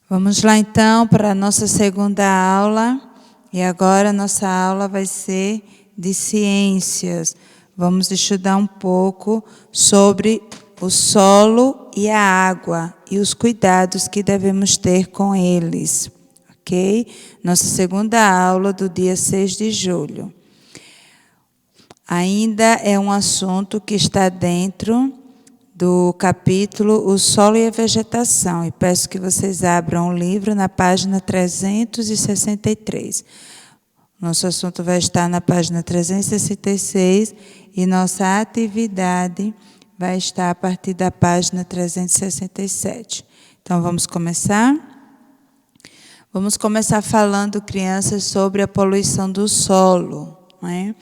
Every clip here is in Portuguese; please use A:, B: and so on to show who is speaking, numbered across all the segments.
A: Vamos lá então para a nossa segunda aula. E agora a nossa aula vai ser de ciências. Vamos estudar um pouco sobre o solo e a água e os cuidados que devemos ter com eles. Ok? Nossa segunda aula do dia 6 de julho. Ainda é um assunto que está dentro do capítulo O Solo e a Vegetação. E peço que vocês abram o livro na página 363. Nosso assunto vai estar na página 366 e nossa atividade vai estar a partir da página 367. Então, vamos começar? Vamos começar falando, crianças, sobre a poluição do solo, não é?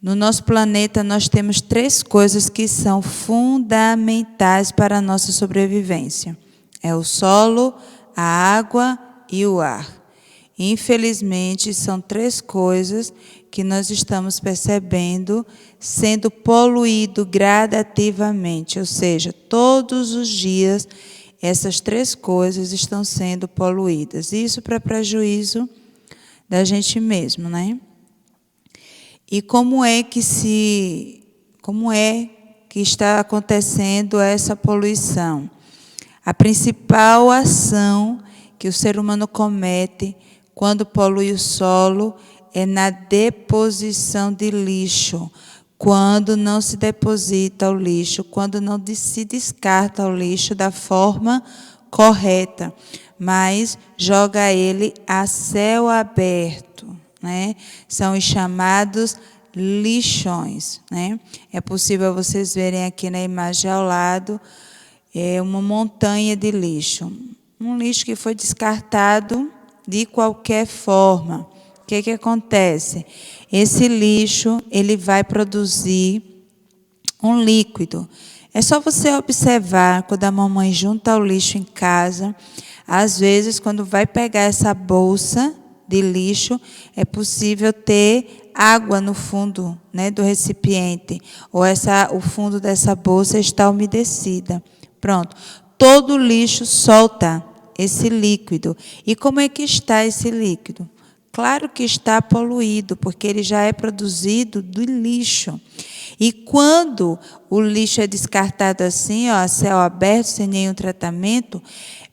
A: No nosso planeta, nós temos 3 coisas que são fundamentais para a nossa sobrevivência. É o solo, a água e o ar. Infelizmente, são 3 coisas que nós estamos percebendo sendo poluído gradativamente. Ou seja, todos os dias, essas 3 coisas estão sendo poluídas. Isso para prejuízo da gente mesmo, né? E como é que está acontecendo essa poluição? A principal ação que o ser humano comete quando polui o solo é na deposição de lixo. Quando não se deposita o lixo, quando não se descarta o lixo da forma correta, mas joga ele a céu aberto. Né? São os chamados lixões. Né? É possível vocês verem aqui na imagem ao lado uma montanha de lixo. Um lixo que foi descartado de qualquer forma. O que acontece? Esse lixo ele vai produzir um líquido. É só você observar quando a mamãe junta o lixo em casa. Às vezes, quando vai pegar essa bolsa de lixo, é possível ter água no fundo, né, do recipiente, ou o fundo dessa bolsa está umedecida. Pronto, todo o lixo solta esse líquido. E como é que está esse líquido? Claro que está poluído, porque ele já é produzido do lixo. E quando o lixo é descartado assim, ó, a céu aberto, sem nenhum tratamento,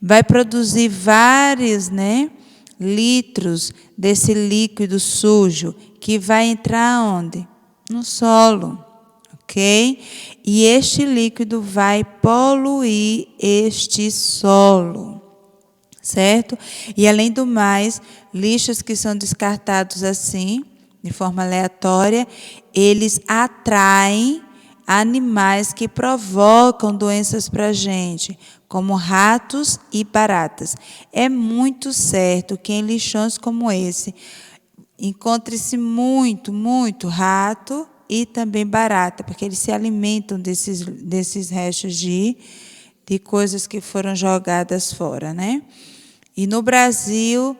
A: vai produzir vários, litros desse líquido sujo que vai entrar onde? No solo, ok? E este líquido vai poluir este solo, certo? E além do mais, lixos que são descartados assim, de forma aleatória, eles atraem animais que provocam doenças para a gente, como ratos e baratas. É muito certo que em lixões como esse, encontre-se muito rato e também barata, porque eles se alimentam desses restos de coisas que foram jogadas fora, né? E no Brasil,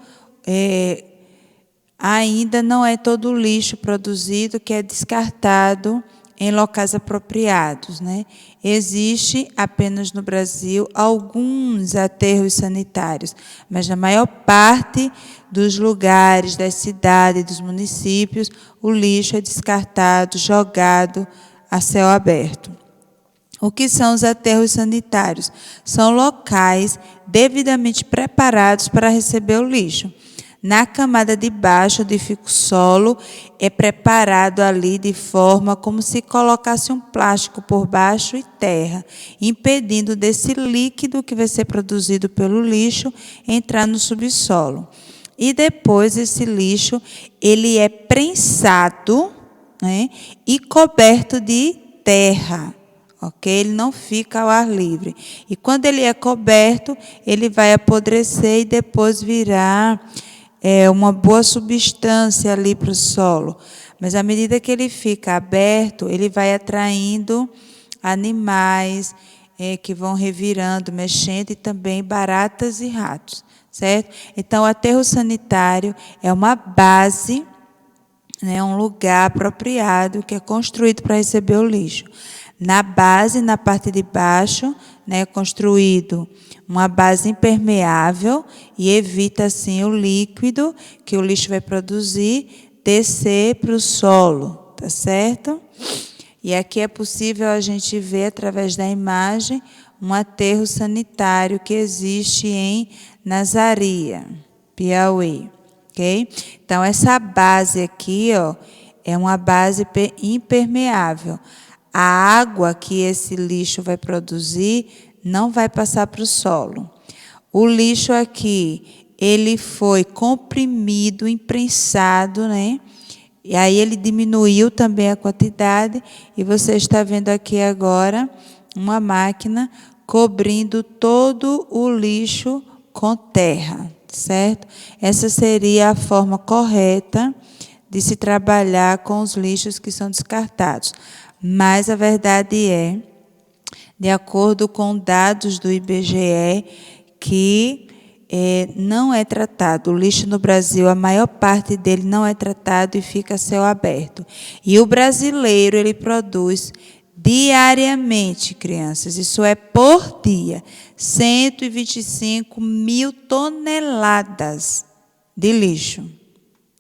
A: ainda não é todo o lixo produzido que é descartado em locais apropriados, né? Existe apenas no Brasil alguns aterros sanitários, mas na maior parte dos lugares, das cidades, dos municípios, o lixo é descartado, jogado a céu aberto. O que são os aterros sanitários? São locais devidamente preparados para receber o lixo. Na camada de baixo, onde fica o solo, é preparado ali de forma como se colocasse um plástico por baixo e terra, impedindo desse líquido que vai ser produzido pelo lixo entrar no subsolo. E depois esse lixo ele é prensado, né, e coberto de terra. Ok? Ele não fica ao ar livre. E quando ele é coberto, ele vai apodrecer e depois virar uma boa substância ali para o solo. Mas à medida que ele fica aberto, ele vai atraindo animais que vão revirando, mexendo, e também baratas e ratos, certo? Então, o aterro sanitário é uma base, um lugar apropriado que é construído para receber o lixo. Na base, na parte de baixo, construído uma base impermeável e evita, assim, o líquido que o lixo vai produzir descer para o solo, tá certo? E aqui é possível a gente ver, através da imagem, um aterro sanitário que existe em Nazaria, Piauí, ok? Então, essa base aqui, ó, é uma base impermeável. A água que esse lixo vai produzir não vai passar para o solo. O lixo aqui, ele foi comprimido, imprensado, né? E aí ele diminuiu também a quantidade, e você está vendo aqui agora uma máquina cobrindo todo o lixo com terra, certo? Essa seria a forma correta de se trabalhar com os lixos que são descartados. Mas a verdade é, de acordo com dados do IBGE, que não é tratado. O lixo no Brasil, a maior parte dele não é tratado e fica a céu aberto. E o brasileiro, ele produz diariamente, crianças, isso é por dia, 125 mil toneladas de lixo,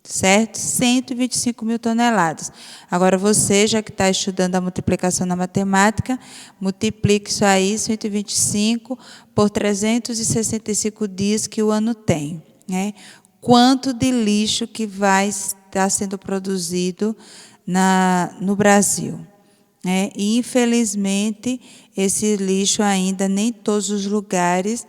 A: certo? 125 mil toneladas. Agora, você, já que está estudando a multiplicação na matemática, multiplique isso aí, 125 por 365 dias que o ano tem, né? Quanto de lixo que vai estar sendo produzido no Brasil, né? E, infelizmente, esse lixo ainda, nem todos os lugares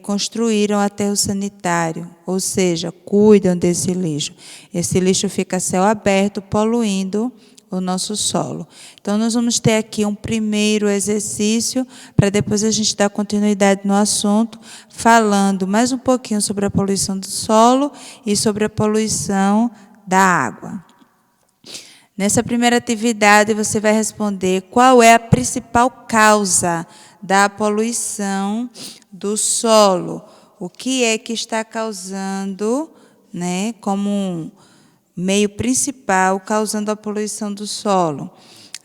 A: construíram aterro sanitário, ou seja, cuidam desse lixo. Esse lixo fica a céu aberto, poluindo o nosso solo. Então, nós vamos ter aqui um primeiro exercício, para depois a gente dar continuidade no assunto, falando mais um pouquinho sobre a poluição do solo e sobre a poluição da água. Nessa primeira atividade, você vai responder qual é a principal causa da poluição do solo. O que é que está causando, né, como um meio principal, causando a poluição do solo?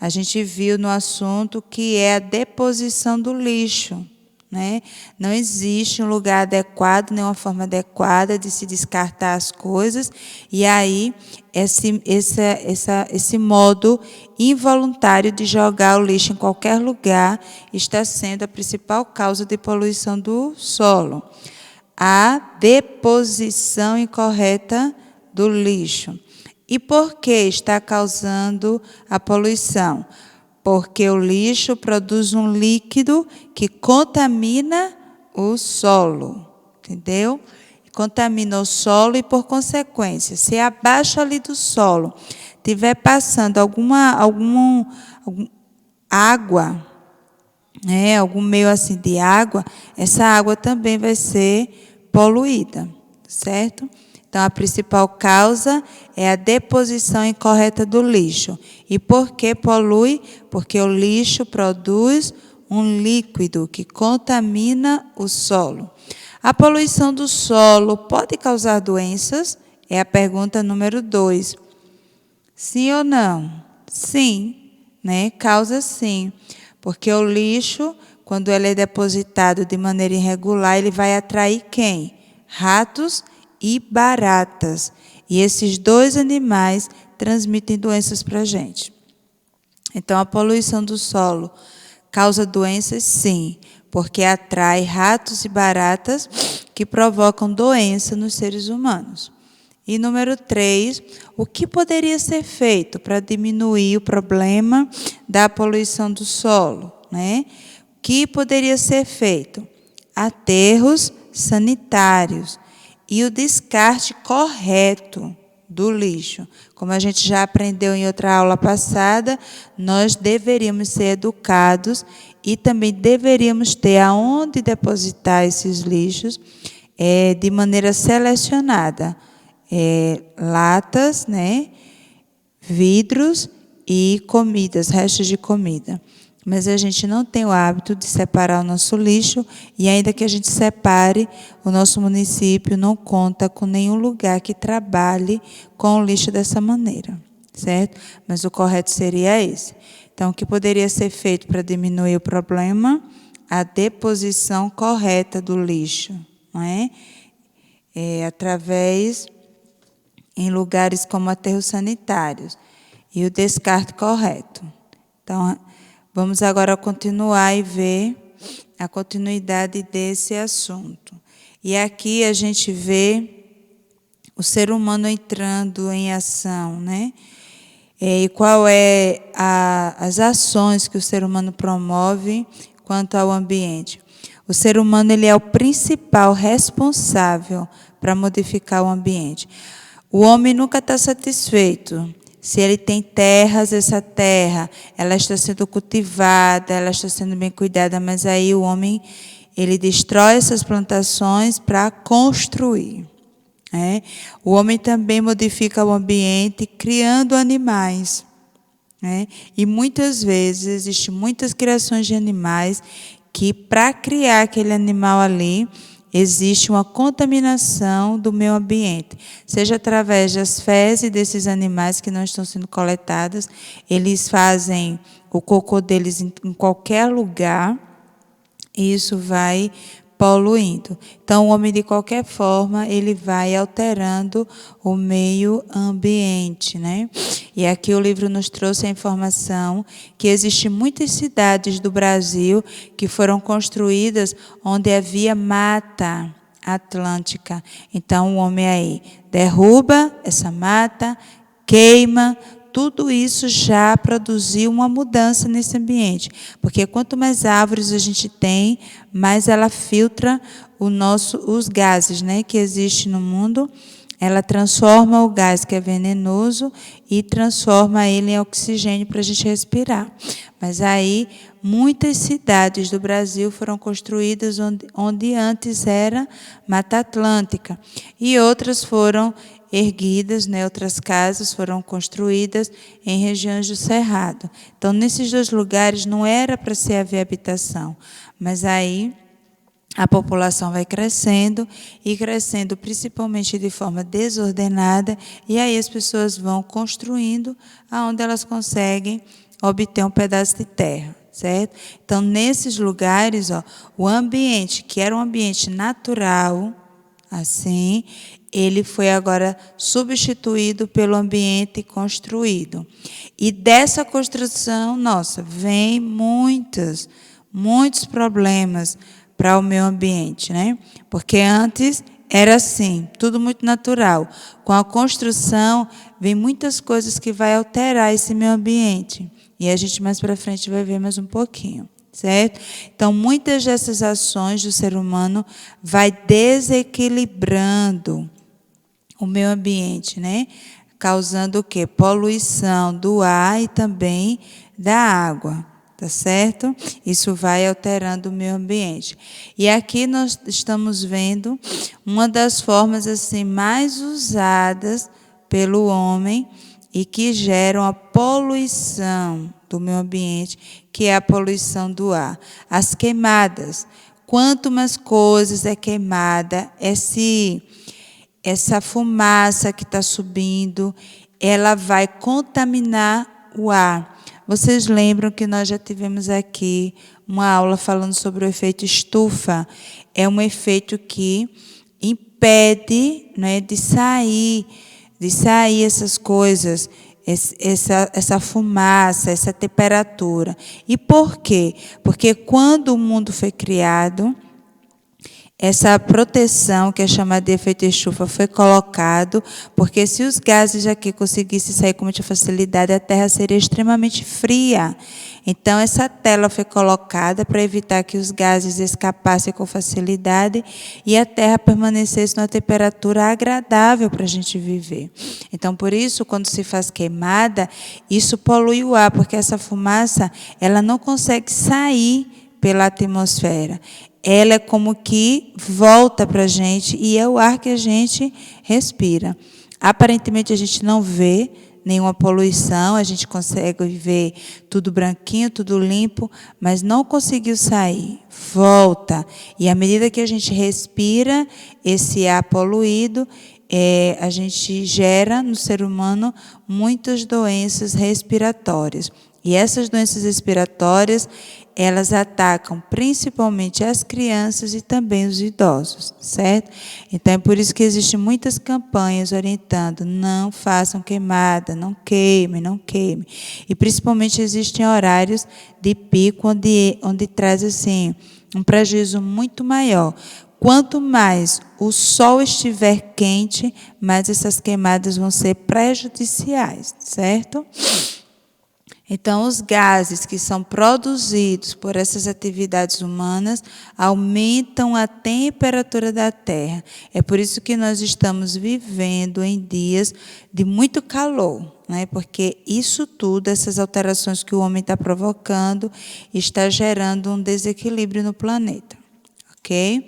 A: A gente viu no assunto que é a deposição do lixo, né? Não existe um lugar adequado, nem uma forma adequada de se descartar as coisas, e aí esse modo involuntário de jogar o lixo em qualquer lugar está sendo a principal causa de poluição do solo. A deposição incorreta do lixo. E por que está causando a poluição? Porque o lixo produz um líquido que contamina o solo, entendeu? Contamina o solo e, por consequência, se abaixo ali do solo tiver passando alguma água, né, algum meio assim de água, essa água também vai ser poluída, certo? Então, a principal causa é a deposição incorreta do lixo. E por que polui? Porque o lixo produz um líquido que contamina o solo. A poluição do solo pode causar doenças? É a pergunta número 2. Sim ou não? Sim, né? Causa sim. Porque o lixo, quando ele é depositado de maneira irregular, ele vai atrair quem? Ratos e baratas. E esses dois animais transmitem doenças para a gente. Então, a poluição do solo causa doenças, sim, porque atrai ratos e baratas que provocam doença nos seres humanos. E número 3, o que poderia ser feito para diminuir o problema da poluição do solo, né? O que poderia ser feito? Aterros sanitários e o descarte correto do lixo. Como a gente já aprendeu em outra aula passada, nós deveríamos ser educados e também deveríamos ter aonde depositar esses lixos de maneira selecionada. Latas, né, vidros e comidas, restos de comida. Mas a gente não tem o hábito de separar o nosso lixo, e ainda que a gente separe, o nosso município não conta com nenhum lugar que trabalhe com o lixo dessa maneira, certo? Mas o correto seria esse. Então, o que poderia ser feito para diminuir o problema? a deposição correta do lixo, não é? Através, em lugares como aterros sanitários, e o descarte correto. Então, vamos agora continuar e ver a continuidade desse assunto. E aqui a gente vê o ser humano entrando em ação, né? E qual é as ações que o ser humano promove quanto ao ambiente. O ser humano ele é o principal responsável para modificar o ambiente. O homem nunca está satisfeito. Se ele tem terras, essa terra, ela está sendo cultivada, ela está sendo bem cuidada, mas aí o homem, ele destrói essas plantações para construir. O homem também modifica o ambiente criando animais. E muitas vezes, existem muitas criações de animais que, para criar aquele animal ali, existe uma contaminação do meio ambiente, seja através das fezes desses animais que não estão sendo coletadas, eles fazem o cocô deles em qualquer lugar, e isso vai poluindo. Então, o homem, de qualquer forma, ele vai alterando o meio ambiente, né? E aqui o livro nos trouxe a informação que existem muitas cidades do Brasil que foram construídas onde havia mata atlântica. Então, o homem aí derruba essa mata, queima. Tudo isso já produziu uma mudança nesse ambiente, porque quanto mais árvores a gente tem, mais ela filtra os gases, né, que existem no mundo. Ela transforma o gás que é venenoso e transforma ele em oxigênio para a gente respirar. Mas aí, muitas cidades do Brasil foram construídas onde antes era Mata Atlântica, e outras foram erguidas, né, outras casas foram construídas em regiões do Cerrado. Então, nesses dois lugares não era para se haver habitação, mas aí a população vai crescendo, e crescendo principalmente de forma desordenada, e aí as pessoas vão construindo aonde elas conseguem obter um pedaço de terra, certo? Então, nesses lugares, o ambiente, que era um ambiente natural, assim, ele foi agora substituído pelo ambiente construído. E dessa construção, vem muitos problemas para o meio ambiente, né? Porque antes era assim, tudo muito natural. Com a construção, vem muitas coisas que vai alterar esse meio ambiente. E a gente mais para frente vai ver mais um pouquinho, certo? Então, muitas dessas ações do ser humano vai desequilibrando o meio ambiente, né? Causando o quê? Poluição do ar e também da água. Tá certo? Isso vai alterando o meio ambiente. E aqui nós estamos vendo uma das formas assim mais usadas pelo homem e que geram a poluição do meio ambiente, que é a poluição do ar. As queimadas. Quanto mais coisas é queimada, essa fumaça que está subindo, ela vai contaminar o ar. Vocês lembram que nós já tivemos aqui uma aula falando sobre o efeito estufa? É um efeito que impede, né, de sair essas coisas, essa fumaça, essa temperatura. E por quê? Porque quando o mundo foi criado, essa proteção, que é chamada de efeito estufa, foi colocado, porque se os gases aqui conseguissem sair com muita facilidade, a Terra seria extremamente fria. Então, essa tela foi colocada para evitar que os gases escapassem com facilidade e a Terra permanecesse numa temperatura agradável para a gente viver. Então, por isso, quando se faz queimada, isso polui o ar, porque essa fumaça ela não consegue sair pela atmosfera. Ela é como que volta para a gente e é o ar que a gente respira. Aparentemente, a gente não vê nenhuma poluição, a gente consegue ver tudo branquinho, tudo limpo, mas não conseguiu sair. Volta. E à medida que a gente respira esse ar poluído, a gente gera no ser humano muitas doenças respiratórias. E essas doenças respiratórias, elas atacam principalmente as crianças e também os idosos, certo? Então, é por isso que existem muitas campanhas orientando, não façam queimada, não queime, não queime. E principalmente existem horários de pico onde traz assim um prejuízo muito maior. Quanto mais o sol estiver quente, mais essas queimadas vão ser prejudiciais, certo? Então, os gases que são produzidos por essas atividades humanas aumentam a temperatura da Terra. É por isso que nós estamos vivendo em dias de muito calor, né? Porque isso tudo, essas alterações que o homem está provocando, está gerando um desequilíbrio no planeta, ok?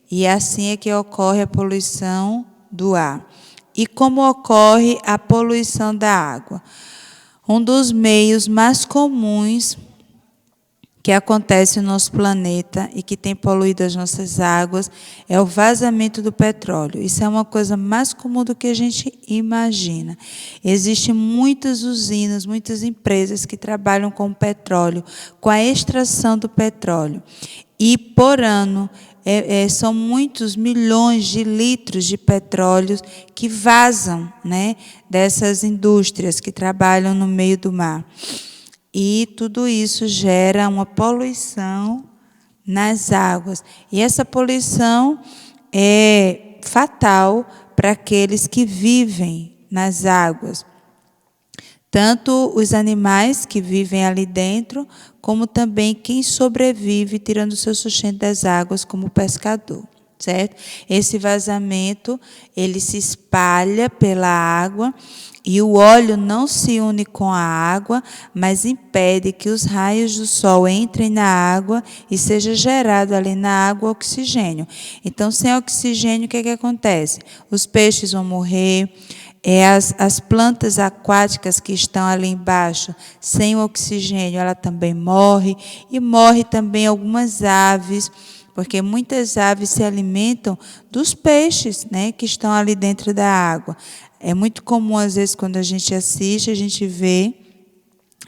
A: E assim é que ocorre a poluição do ar. E como ocorre a poluição da água? Um dos meios mais comuns que acontece no nosso planeta e que tem poluído as nossas águas é o vazamento do petróleo. Isso é uma coisa mais comum do que a gente imagina. Existem muitas usinas, muitas empresas que trabalham com petróleo, com a extração do petróleo. E por ano, são muitos milhões de litros de petróleo que vazam, né, dessas indústrias que trabalham no meio do mar. E tudo isso gera uma poluição nas águas. E essa poluição é fatal para aqueles que vivem nas águas. Tanto os animais que vivem ali dentro, como também quem sobrevive tirando o seu sustento das águas, como o pescador, certo? Esse vazamento, ele se espalha pela água e o óleo não se une com a água, mas impede que os raios do sol entrem na água e seja gerado ali na água oxigênio. Então, sem oxigênio, o que acontece? Os peixes vão morrer. As plantas aquáticas que estão ali embaixo, sem o oxigênio, ela também morre. E morre também algumas aves, porque muitas aves se alimentam dos peixes, né, que estão ali dentro da água. É muito comum, às vezes, quando a gente assiste, a gente vê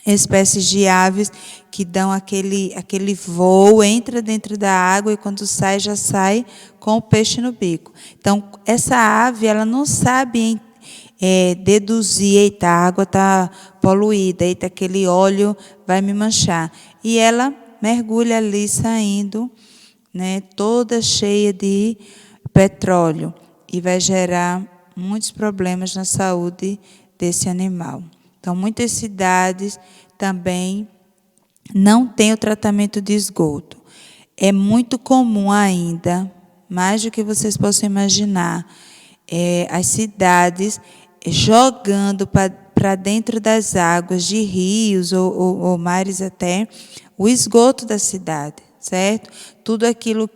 A: espécies de aves que dão aquele voo, entra dentro da água e quando sai, já sai com o peixe no bico. Então, essa ave, ela não sabe deduzir, eita, a água está poluída, eita, aquele óleo vai me manchar. E ela mergulha ali, saindo, né, toda cheia de petróleo, e vai gerar muitos problemas na saúde desse animal. Então, muitas cidades também não têm o tratamento de esgoto. É muito comum ainda, mais do que vocês possam imaginar, as cidades jogando para dentro das águas de rios ou mares até, o esgoto da cidade, certo? Tudo aquilo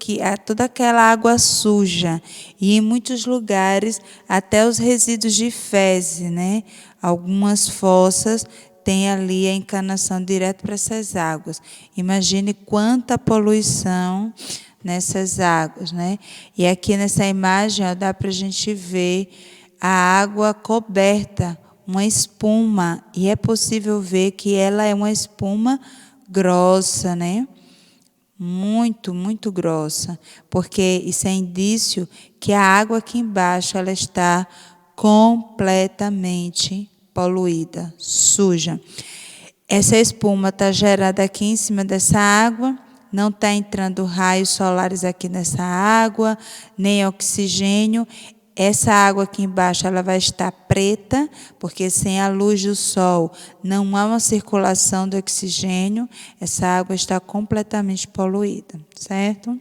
A: toda aquela água suja. E em muitos lugares, até os resíduos de fezes, né? Algumas fossas têm ali a encanação direto para essas águas. Imagine quanta poluição nessas águas, né? E aqui nessa imagem, ó, dá para a gente ver a água coberta, uma espuma, e é possível ver que ela é uma espuma grossa, né? Muito, muito grossa, porque isso é indício que a água aqui embaixo ela está completamente poluída, suja. Essa espuma está gerada aqui em cima dessa água, não está entrando raios solares aqui nessa água, nem oxigênio. Essa água aqui embaixo ela vai estar preta, porque sem a luz do sol não há uma circulação do oxigênio. Essa água está completamente poluída, certo?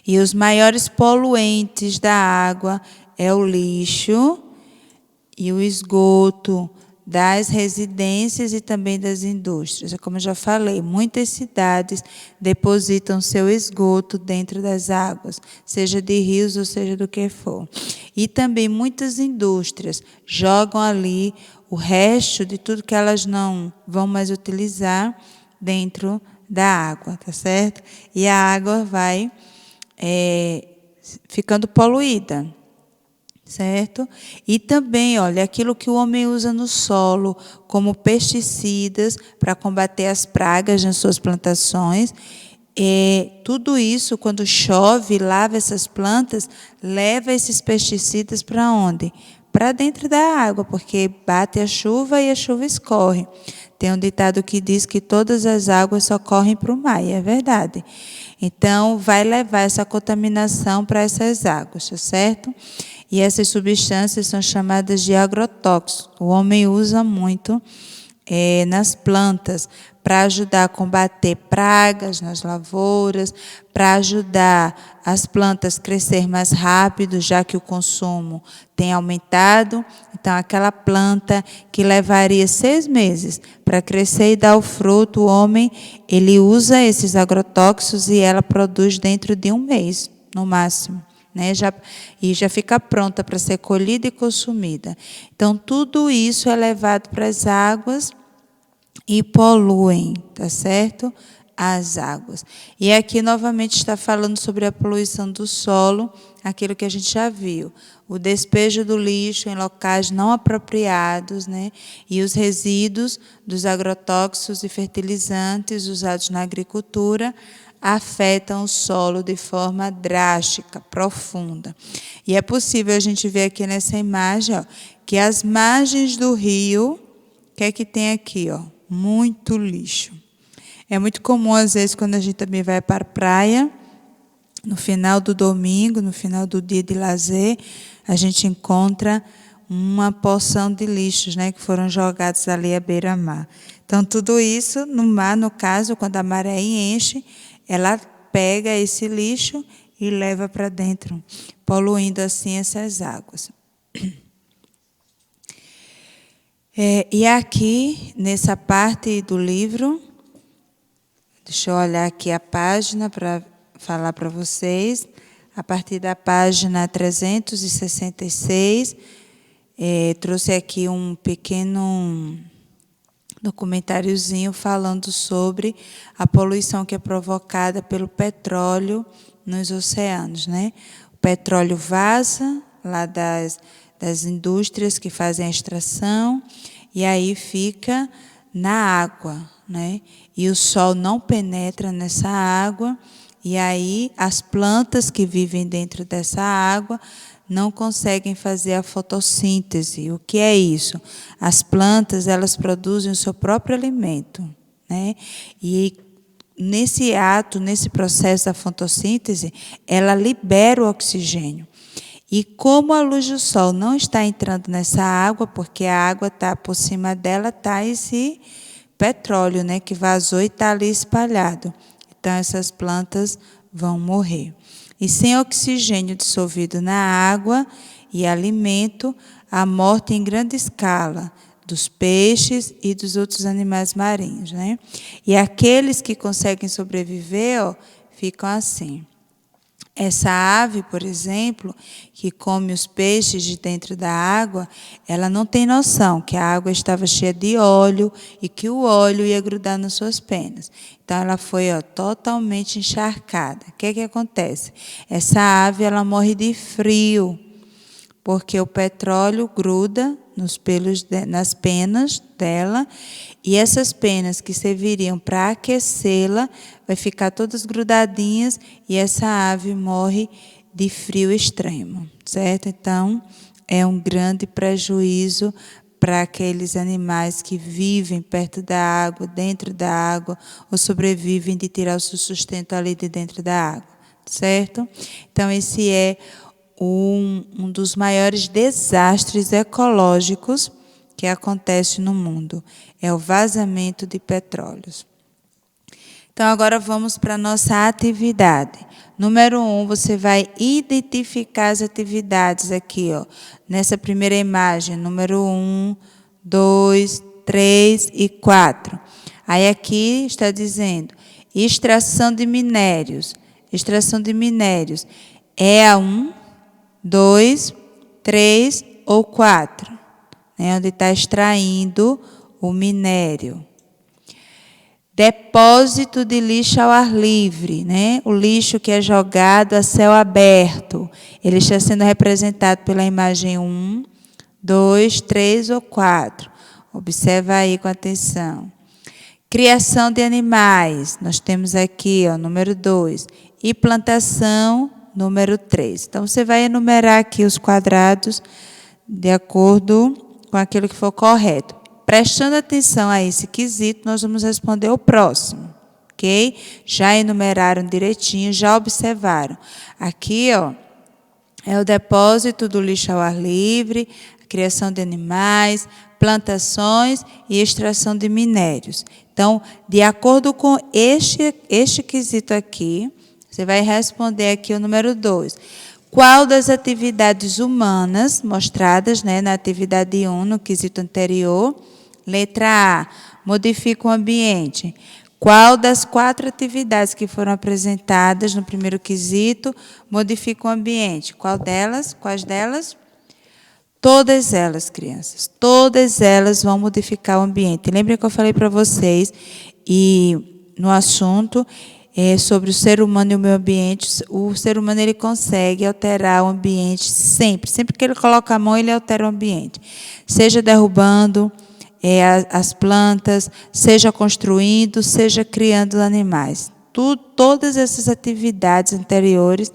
A: E os maiores poluentes da água é o lixo e o esgoto das residências e também das indústrias. Como eu já falei, muitas cidades depositam seu esgoto dentro das águas, seja de rios ou seja do que for. E também muitas indústrias jogam ali o resto de tudo que elas não vão mais utilizar dentro da água, tá certo? E a água vai ficando poluída. certo? E também, olha, aquilo que o homem usa no solo como pesticidas para combater as pragas nas suas plantações, tudo isso, quando chove, lava essas plantas, leva esses pesticidas para onde? Para dentro da água, porque bate a chuva e a chuva escorre. Tem um ditado que diz que todas as águas só correm para o mar, e é verdade. Então, vai levar essa contaminação para essas águas, tá certo? E essas substâncias são chamadas de agrotóxicos. O homem usa muito nas plantas para ajudar a combater pragas nas lavouras, para ajudar as plantas a crescer mais rápido, já que o consumo tem aumentado. Então, aquela planta que levaria 6 meses para crescer e dar o fruto, o homem, ele usa esses agrotóxicos e ela produz dentro de 1 mês, no máximo. Já fica pronta para ser colhida e consumida. Então, tudo isso é levado para as águas e poluem, tá certo? As águas. E aqui, novamente, está falando sobre a poluição do solo, aquilo que a gente já viu. O despejo do lixo em locais não apropriados, e os resíduos dos agrotóxicos e fertilizantes usados na agricultura afetam o solo de forma drástica, profunda. E é possível a gente ver aqui nessa imagem, que as margens do rio, o que é que tem aqui? Muito lixo. É muito comum, às vezes, quando a gente também vai para a praia, no final do domingo, no final do dia de lazer, a gente encontra uma porção de lixos, que foram jogados ali à beira-mar. Então, tudo isso no mar, no caso, quando a maré enche, ela pega esse lixo e leva para dentro, poluindo assim essas águas. E aqui, nessa parte do livro, deixa eu olhar aqui a página para falar para vocês, a partir da página 366, trouxe aqui um pequeno documentáriozinho falando sobre a poluição que é provocada pelo petróleo nos oceanos, O petróleo vaza lá das indústrias que fazem a extração e aí fica na água, E o sol não penetra nessa água e aí as plantas que vivem dentro dessa água não conseguem fazer a fotossíntese. O que é isso? As plantas, elas produzem o seu próprio alimento, E nesse ato, nesse processo da fotossíntese, ela libera o oxigênio. E como a luz do sol não está entrando nessa água, porque a água está por cima dela, está esse petróleo, que vazou e está ali espalhado. Então, essas plantas vão morrer. E sem oxigênio dissolvido na água e alimento, a morte em grande escala dos peixes e dos outros animais marinhos, E aqueles que conseguem sobreviver, ficam assim. Essa ave, por exemplo, que come os peixes de dentro da água, ela não tem noção que a água estava cheia de óleo e que o óleo ia grudar nas suas penas. Então, ela foi totalmente encharcada. O que é que acontece? Essa ave, ela morre de frio, porque o petróleo gruda nos pelos, nas penas dela, e essas penas que serviriam para aquecê-la, vai ficar todas grudadinhas e essa ave morre de frio extremo, certo? Então, é um grande prejuízo para aqueles animais que vivem perto da água, dentro da água, ou sobrevivem de tirar o seu sustento ali de dentro da água, certo? Então, esse é um dos maiores desastres ecológicos que acontece no mundo, é o vazamento de petróleos. Então, agora vamos para a nossa atividade. Número 1, você vai identificar as atividades aqui, nessa primeira imagem, número 1, 2, 3 e 4. Aí aqui está dizendo, extração de minérios. Extração de minérios é a 1, 2, 3 ou 4, onde está extraindo o minério. Depósito de lixo ao ar livre, né? O lixo que é jogado a céu aberto. Ele está sendo representado pela imagem 1, 2, 3 ou 4. Observa aí com atenção. Criação de animais, nós temos aqui, ó, número 2. E plantação, número 3. Então, você vai enumerar aqui os quadrados de acordo com aquilo que for correto. Prestando atenção a esse quesito, nós vamos responder o próximo, ok? Já enumeraram direitinho, já observaram. Aqui, ó, é o depósito do lixo ao ar livre, a criação de animais, plantações e extração de minérios. Então, de acordo com este quesito aqui, você vai responder aqui o número 2. Qual das atividades humanas mostradas, né, na atividade 1, no quesito anterior? Letra A, modifica o ambiente. Qual das 4 atividades que foram apresentadas no primeiro quesito modifica o ambiente? Qual delas? Quais delas? Todas elas, crianças. Todas elas vão modificar o ambiente. Lembrem que eu falei para vocês, e no assunto sobre o ser humano e o meio ambiente, o ser humano ele consegue alterar o ambiente sempre. Sempre que ele coloca a mão, ele altera o ambiente. Seja derrubando as plantas, seja construindo, seja criando animais. Todas essas atividades anteriores,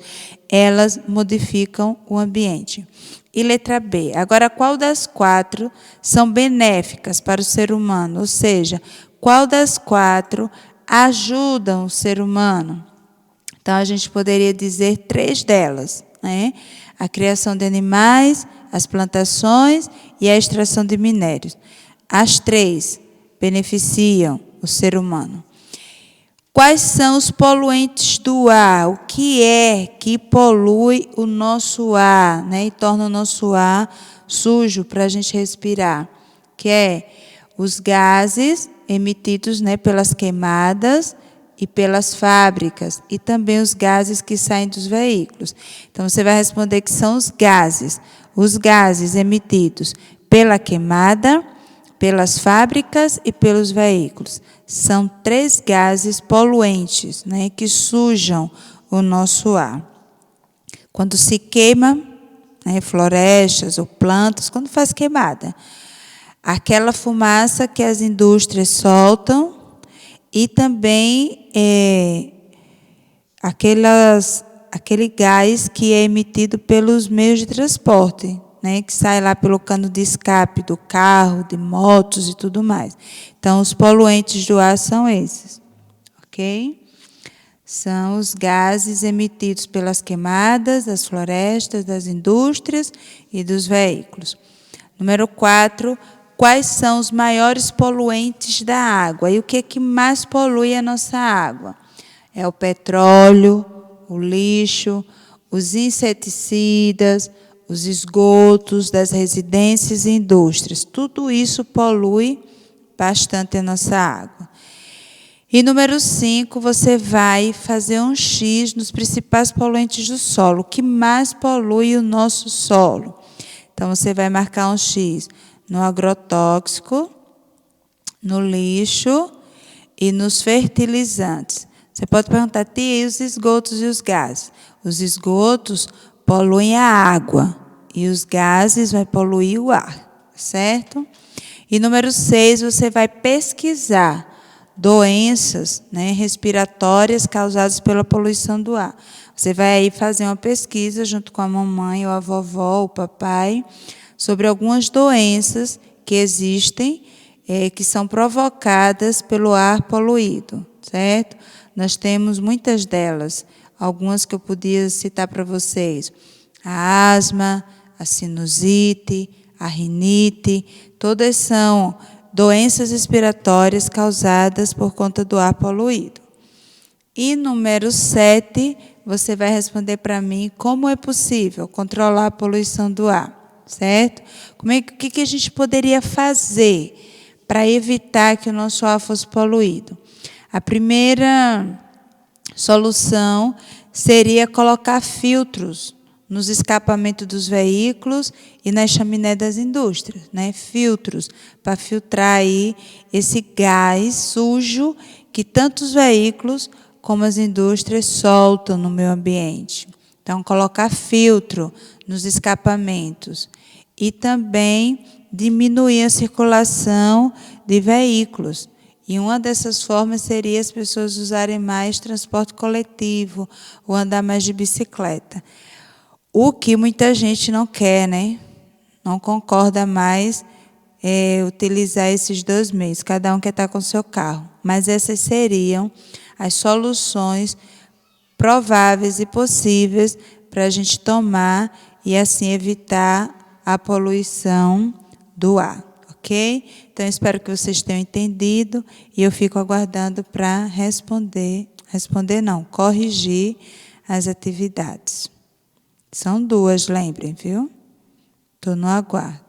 A: elas modificam o ambiente. E letra B. Agora, qual das 4 são benéficas para o ser humano? Ou seja, qual das 4 ajudam o ser humano? Então, a gente poderia dizer 3 delas, né? A criação de animais, as plantações e a extração de minérios. As 3 beneficiam o ser humano. Quais são os poluentes do ar? O que é que polui o nosso ar, né? E torna o nosso ar sujo para a gente respirar? Que é os gases emitidos, né, pelas queimadas e pelas fábricas, e também os gases que saem dos veículos. Então, você vai responder que são os gases emitidos pela queimada, pelas fábricas e pelos veículos. São 3 gases poluentes, né, que sujam o nosso ar. Quando se queima, né, florestas ou plantas, quando faz queimada, aquela fumaça que as indústrias soltam e também aquele gás que é emitido pelos meios de transporte, né, que sai lá pelo cano de escape do carro, de motos e tudo mais. Então, os poluentes do ar são esses, ok? São os gases emitidos pelas queimadas, das florestas, das indústrias e dos veículos. Número 4, quais são os maiores poluentes da água? E o que é que mais polui a nossa água? É o petróleo, o lixo, os inseticidas, os esgotos das residências e indústrias. Tudo isso polui bastante a nossa água. E número 5, você vai fazer um X nos principais poluentes do solo. O que mais polui o nosso solo? Então, você vai marcar um X no agrotóxico, no lixo e nos fertilizantes. Você pode perguntar, tia, e os esgotos e os gases? Os esgotos poluem a água e os gases vão poluir o ar, certo? E número 6, você vai pesquisar doenças, né, respiratórias causadas pela poluição do ar. Você vai aí fazer uma pesquisa junto com a mamãe ou a vovó, o papai, sobre algumas doenças que existem, que são provocadas pelo ar poluído, certo? Nós temos muitas delas, algumas que eu podia citar para vocês. A asma, a sinusite, a rinite, todas são doenças respiratórias causadas por conta do ar poluído. E número 7, você vai responder para mim como é possível controlar a poluição do ar, certo? O que a gente poderia fazer para evitar que o nosso ar fosse poluído? A primeira solução seria colocar filtros nos escapamentos dos veículos e nas chaminés das indústrias, né? Filtros para filtrar aí esse gás sujo que tanto os veículos como as indústrias soltam no meio ambiente. Então, colocar filtro nos escapamentos e também diminuir a circulação de veículos. E uma dessas formas seria as pessoas usarem mais transporte coletivo ou andar mais de bicicleta. O que muita gente não quer, né? Não concorda mais utilizar esses 2 meios. Cada um quer estar com o seu carro. Mas essas seriam as soluções prováveis e possíveis para a gente tomar e assim evitar a poluição do ar, ok? Então, espero que vocês tenham entendido e eu fico aguardando para corrigir as atividades. São 2, lembrem, viu? Estou no aguardo.